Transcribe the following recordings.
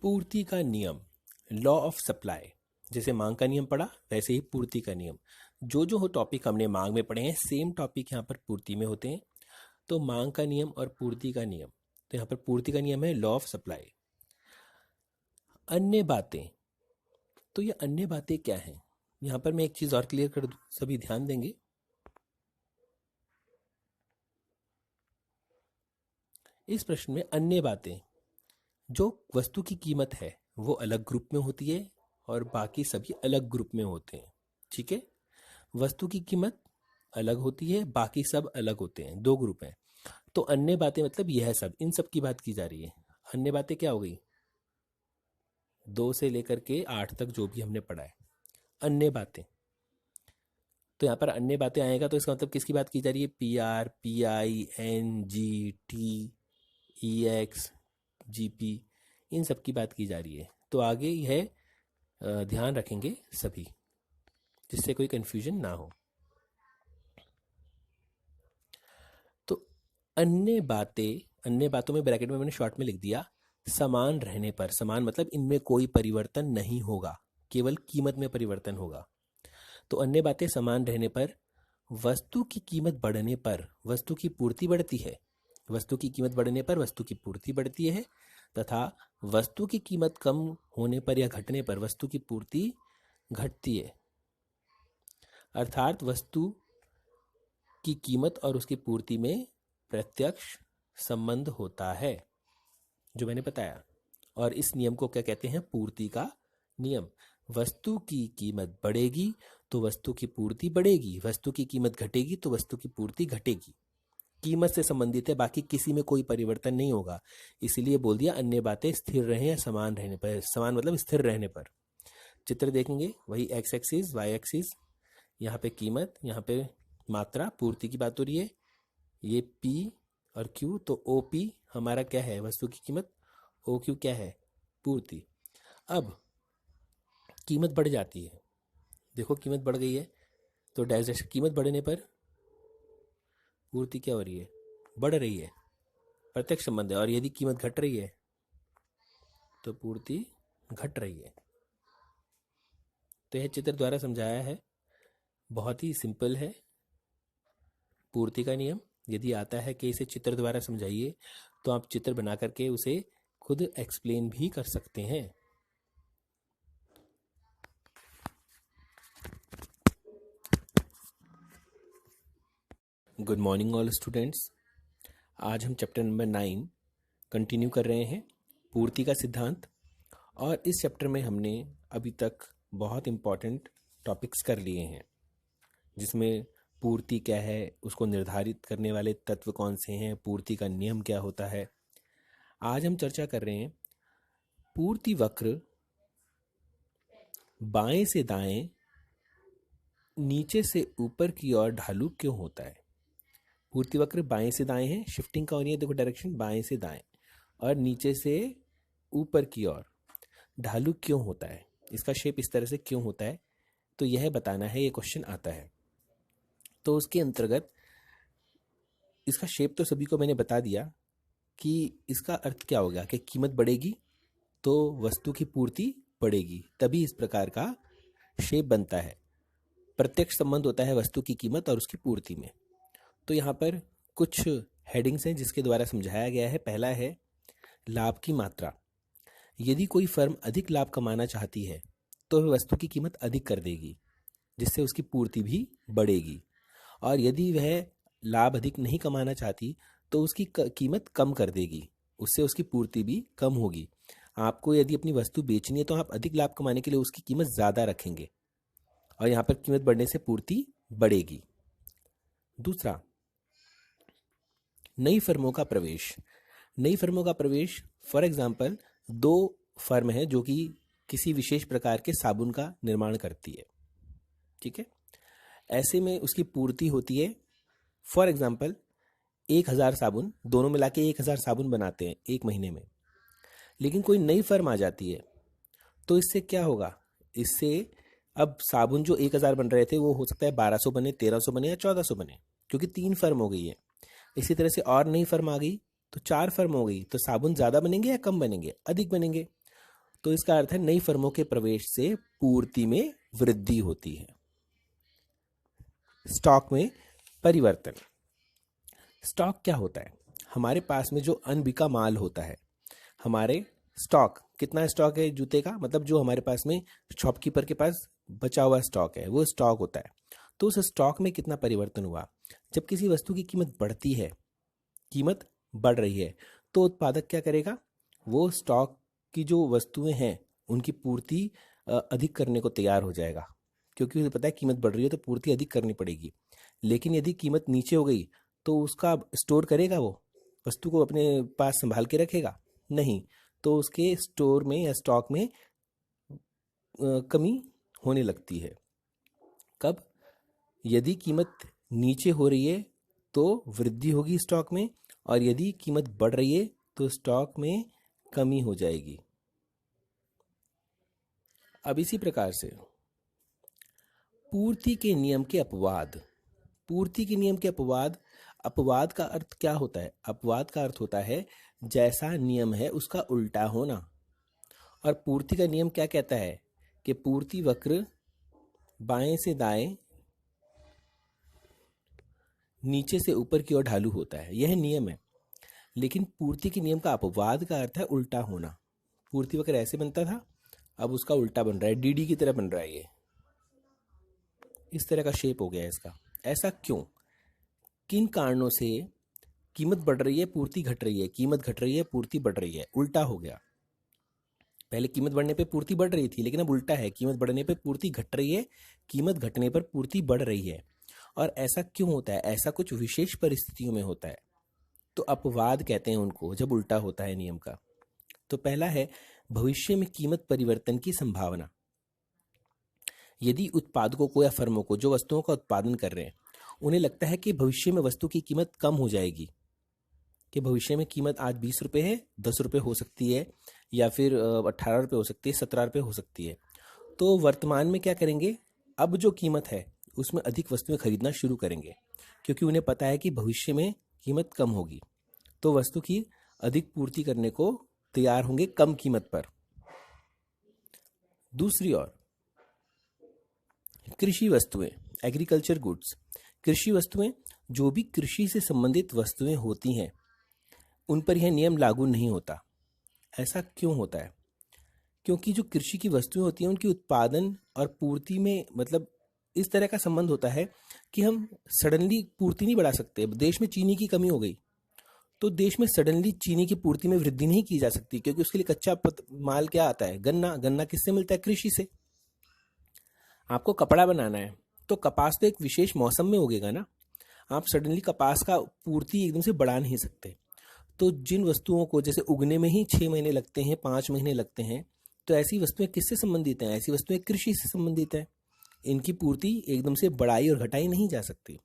पूर्ति का नियम, लॉ ऑफ सप्लाई। जैसे मांग का नियम पढ़ा वैसे ही पूर्ति का नियम। जो जो टॉपिक हमने मांग में पढ़े हैं सेम टॉपिक यहाँ पर पूर्ति में होते हैं। तो मांग का नियम और पूर्ति का नियम, तो यहाँ पर पूर्ति का नियम है लॉ ऑफ सप्लाई। अन्य बातें, तो ये अन्य बातें क्या हैं? यहाँ पर मैं एक चीज और क्लियर कर दूं, सभी ध्यान देंगे। इस प्रश्न में अन्य बातें, जो वस्तु की कीमत है वो अलग ग्रुप में होती है और बाकी सभी अलग ग्रुप में होते हैं। ठीक है, वस्तु की कीमत अलग होती है, बाकी सब अलग होते हैं, दो ग्रुप हैं। तो अन्य बातें मतलब यह सब, इन सब की बात की जा रही है। अन्य बातें क्या हो गई? 2 से लेकर के 8 तक जो भी हमने पढ़ा है अन्य बातें। तो यहाँ पर अन्य बातें आएगा तो इसका मतलब किसकी बात की जा रही है? PR, PI, NG, T, EX, GP, इन सब की बात की जा रही है। तो आगे यह ध्यान रखेंगे सभी, जिससे कोई कंफ्यूजन ना हो। तो अन्य बातों में ब्रैकेट में मैंने शॉर्ट में लिख दिया समान रहने पर। समान मतलब इनमें कोई परिवर्तन नहीं होगा, केवल कीमत में परिवर्तन होगा। तो अन्य बातें समान रहने पर वस्तु की कीमत बढ़ने पर वस्तु की पूर्ति बढ़ती है। वस्तु की कीमत बढ़ने पर वस्तु की पूर्ति बढ़ती है, तथा वस्तु की कीमत कम होने पर या घटने पर वस्तु की पूर्ति घटती है। अर्थात वस्तु की कीमत और उसकी पूर्ति में प्रत्यक्ष संबंध होता है, जो मैंने बताया। और इस नियम को क्या कहते हैं? पूर्ति का नियम। वस्तु की कीमत बढ़ेगी तो वस्तु की पूर्ति बढ़ेगी, वस्तु की कीमत घटेगी तो वस्तु की पूर्ति घटेगी। कीमत से संबंधित है, बाकी किसी में कोई परिवर्तन नहीं होगा। इसीलिए बोल दिया अन्य बातें स्थिर रहें या समान रहने पर। समान मतलब स्थिर रहने पर। चित्र देखेंगे वही x एक्सिस y एक्सिस, यहाँ पे कीमत, यहाँ पे मात्रा, पूर्ति की बात हो रही है। ये P और Q, तो OP हमारा क्या है? वस्तु की कीमत। OQ क्या है? पूर्ति। अब कीमत बढ़ जाती है, देखो कीमत बढ़ गई है तो डैश डैश, कीमत बढ़ने पर पूर्ति क्या हो रही है? बढ़ रही है, प्रत्यक्ष संबंध है। और यदि कीमत घट रही है तो पूर्ति घट रही है। तो यह चित्र द्वारा समझाया है, बहुत ही सिंपल है। पूर्ति का नियम यदि आता है कि इसे चित्र द्वारा समझाइए, तो आप चित्र बना करके उसे खुद एक्सप्लेन भी कर सकते हैं। Good morning all students. आज हम चैप्टर नंबर 9 कंटिन्यू कर रहे हैं, पूर्ति का सिद्धांत। और इस चैप्टर में हमने अभी तक बहुत इम्पॉर्टेंट टॉपिक्स कर लिए हैं, जिसमें पूर्ति क्या है, उसको निर्धारित करने वाले तत्व कौन से हैं, पूर्ति का नियम क्या होता है। आज हम चर्चा कर रहे हैं पूर्ति वक्र बाएं से दाएं, नीचे से ऊपर की ओर ढालू क्यों होता है? पूर्ति वक्र बाएं से दाएं है, शिफ्टिंग का हो रही है, देखो डायरेक्शन बाएं से दाएं, और नीचे से ऊपर की ओर ढालू क्यों होता है? इसका शेप इस तरह से क्यों होता है, तो यह बताना है, ये क्वेश्चन आता है। तो उसके अंतर्गत इसका शेप तो सभी को मैंने बता दिया कि इसका अर्थ क्या होगा कि कीमत बढ़ेगी तो वस्तु की पूर्ति बढ़ेगी, तभी इस प्रकार का शेप बनता है। प्रत्यक्ष संबंध होता है वस्तु की कीमत और उसकी पूर्ति में। तो यहाँ पर कुछ हेडिंग्स हैं जिसके द्वारा समझाया गया है। पहला है लाभ की मात्रा। यदि कोई फर्म अधिक लाभ कमाना चाहती है तो वह वस्तु की कीमत अधिक कर देगी, जिससे उसकी पूर्ति भी बढ़ेगी। और यदि वह लाभ अधिक नहीं कमाना चाहती तो उसकी कीमत कम कर देगी, उससे उसकी पूर्ति भी कम होगी। आपको यदि अपनी वस्तु बेचनी है तो आप अधिक लाभ कमाने के लिए उसकी कीमत ज़्यादा रखेंगे, और यहाँ पर कीमत बढ़ने से पूर्ति बढ़ेगी। दूसरा, नई फर्मों का प्रवेश। नई फर्मों का प्रवेश, फॉर एग्जाम्पल 2 फर्म है जो कि किसी विशेष प्रकार के साबुन का निर्माण करती है, ठीक है। ऐसे में उसकी पूर्ति होती है, फॉर एग्जाम्पल 1000 साबुन, दोनों मिला के 1000 साबुन बनाते हैं एक महीने में। लेकिन कोई नई फर्म आ जाती है तो इससे क्या होगा? इससे अब साबुन जो 1000 बन रहे थे वो हो सकता है 1200 बने, 1300 बने या 1400 बने, क्योंकि 3 फर्म हो गई है। इसी तरह से और नई फर्म आ गई तो 4 फर्म हो गई, तो साबुन ज़्यादा बनेंगे या कम बनेंगे? अधिक बनेंगे। तो इसका अर्थ है नई फर्मों के प्रवेश से पूर्ति में वृद्धि होती है। स्टॉक में परिवर्तन। स्टॉक क्या होता है? हमारे पास में जो अनबिका माल होता है, हमारे स्टॉक, कितना स्टॉक है जूते का, मतलब जो हमारे पास में शॉपकीपर के पास बचा हुआ स्टॉक है, वो स्टॉक होता है। तो उस स्टॉक में कितना परिवर्तन हुआ? जब किसी वस्तु की कीमत बढ़ती है, कीमत बढ़ रही है, तो उत्पादक क्या करेगा? वो स्टॉक की जो वस्तुएं हैं उनकी पूर्ति अधिक करने को तैयार हो जाएगा, क्योंकि उसे पता है कीमत बढ़ रही है तो पूर्ति अधिक करनी पड़ेगी। लेकिन यदि कीमत नीचे हो गई तो उसका स्टोर करेगा, वो वस्तु को अपने पास संभाल के रखेगा? नहीं। तो उसके स्टोर में या स्टॉक में कमी होने लगती है। कब? यदि कीमत नीचे हो रही है तो वृद्धि होगी स्टॉक में, और यदि कीमत बढ़ रही है तो स्टॉक में कमी हो जाएगी। अब इसी प्रकार से पूर्ति के नियम के अपवाद। पूर्ति के नियम के अपवाद। अपवाद का अर्थ क्या होता है? अपवाद का अर्थ होता है जैसा नियम है उसका उल्टा होना। और पूर्ति का नियम क्या कहता है? कि पूर्ति वक्र बाएं से दाएं, नीचे से ऊपर की ओर ढालू होता है, यह नियम है। लेकिन पूर्ति के नियम का अपवाद का अर्थ है उल्टा होना। पूर्ति वक्र ऐसे बनता था, अब उसका उल्टा बन रहा है, डीडी की तरह बन रहा है, ये इस तरह का शेप हो गया है इसका। ऐसा क्यों? किन कारणों से कीमत बढ़ रही है, पूर्ति घट रही है, कीमत घट रही है, पूर्ति बढ़ रही है, उल्टा हो गया। पहले कीमत बढ़ने पे पूर्ति बढ़ रही थी, लेकिन अब उल्टा है, कीमत बढ़ने पे पूर्ति घट रही है, कीमत घटने पर पूर्ति बढ़ रही है। और ऐसा क्यों होता है? ऐसा कुछ विशेष परिस्थितियों में होता है, तो अपवाद कहते हैं उनको, जब उल्टा होता है नियम का। तो पहला है भविष्य में कीमत परिवर्तन की संभावना। यदि उत्पादकों को या फर्मों को जो वस्तुओं का उत्पादन कर रहे हैं, उन्हें लगता है कि भविष्य में वस्तु की कीमत कम हो जाएगी, कि भविष्य में कीमत आज 20 रुपये है, 10 रुपये हो सकती है, या फिर 18 रुपये हो सकती है, 17 रुपये हो सकती है, तो वर्तमान में क्या करेंगे? अब जो कीमत है उसमें अधिक वस्तुएं खरीदना शुरू करेंगे, क्योंकि उन्हें पता है कि भविष्य में कीमत कम होगी, तो वस्तु की अधिक पूर्ति करने को तैयार होंगे कम कीमत पर। दूसरी ओर कृषि वस्तुएं, एग्रीकल्चर गुड्स। कृषि वस्तुएं, जो भी कृषि से संबंधित वस्तुएं होती हैं, उन पर यह नियम लागू नहीं होता। ऐसा क्यों होता है? क्योंकि जो कृषि की वस्तुएं होती हैं उनकी उत्पादन और पूर्ति में मतलब इस तरह का संबंध होता है कि हम सडनली पूर्ति नहीं बढ़ा सकते। देश में चीनी की कमी हो गई तो देश में सडनली चीनी की पूर्ति में वृद्धि नहीं की जा सकती, क्योंकि उसके लिए कच्चा माल क्या आता है? गन्ना। गन्ना किससे मिलता है? कृषि से। आपको कपड़ा बनाना है तो कपास तो एक विशेष मौसम में उगेगा ना, आप सडनली कपास का पूर्ति एकदम से बढ़ा नहीं सकते। तो जिन वस्तुओं को जैसे उगने में ही 6 महीने लगते हैं, 5 महीने लगते हैं, तो ऐसी वस्तुएं किससे संबंधित हैं? ऐसी वस्तुएं कृषि से संबंधित हैं। इनकी पूर्ति एकदम से बढ़ाई और घटाई नहीं जा सकती,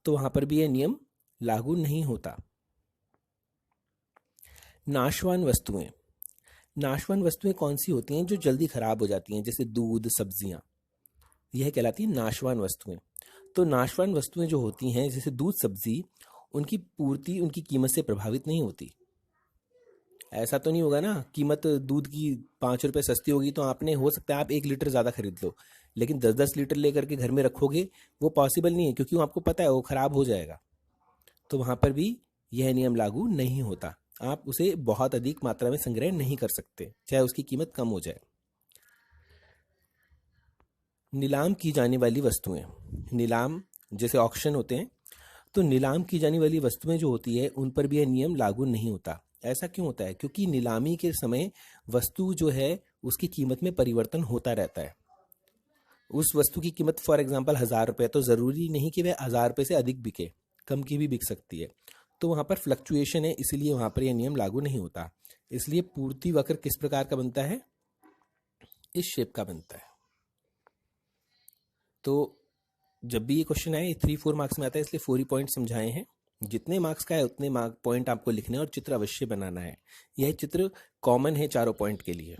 तो वहां पर भी यह नियम लागू नहीं होता। नाशवान वस्तुएं। नाशवान वस्तुएं कौन सी होती हैं? जो जल्दी खराब हो जाती हैं, जैसे दूध, सब्जियां, यह कहलाती है नाशवान वस्तुएं। तो नाशवान वस्तुएं जो होती हैं जैसे दूध, सब्जी, उनकी पूर्ति उनकी कीमत से प्रभावित नहीं होती। ऐसा तो नहीं होगा ना, कीमत दूध की 5 रुपये सस्ती होगी तो आपने, हो सकता है आप 1 लीटर ज़्यादा खरीद लो, लेकिन 10-10 लीटर लेकर के घर में रखोगे, वो पॉसिबल नहीं है, क्योंकि वो आपको पता है वो खराब हो जाएगा। तो वहाँ पर भी यह नियम लागू नहीं होता। आप उसे बहुत अधिक मात्रा में संग्रह नहीं कर सकते, चाहे उसकी कीमत कम हो जाए। नीलाम की जाने वाली वस्तुएं। नीलाम जैसे ऑक्शन होते हैं, तो नीलाम की जाने वाली वस्तुएं जो होती है उन पर भी यह नियम लागू नहीं होता। ऐसा क्यों होता है? क्योंकि नीलामी के समय वस्तु जो है उसकी कीमत में परिवर्तन होता रहता है। उस वस्तु की कीमत फॉर एग्जांपल 1000 रुपये, तो ज़रूरी नहीं कि वह 1000 रुपये से अधिक बिके, कम की भी बिक सकती है। तो वहाँ पर फ्लक्चुएशन है, इसलिए वहाँ पर यह नियम लागू नहीं होता। इसलिए पूर्ति वक्र किस प्रकार का बनता है? इस शेप का बनता है। तो जब भी ये क्वेश्चन आए 3-4 मार्क्स में आता है, इसलिए 4 ही पॉइंट समझाए हैं। जितने मार्क्स का है उतने पॉइंट आपको लिखने हैं और चित्र अवश्य बनाना है। यह चित्र कॉमन है चारों पॉइंट के लिए।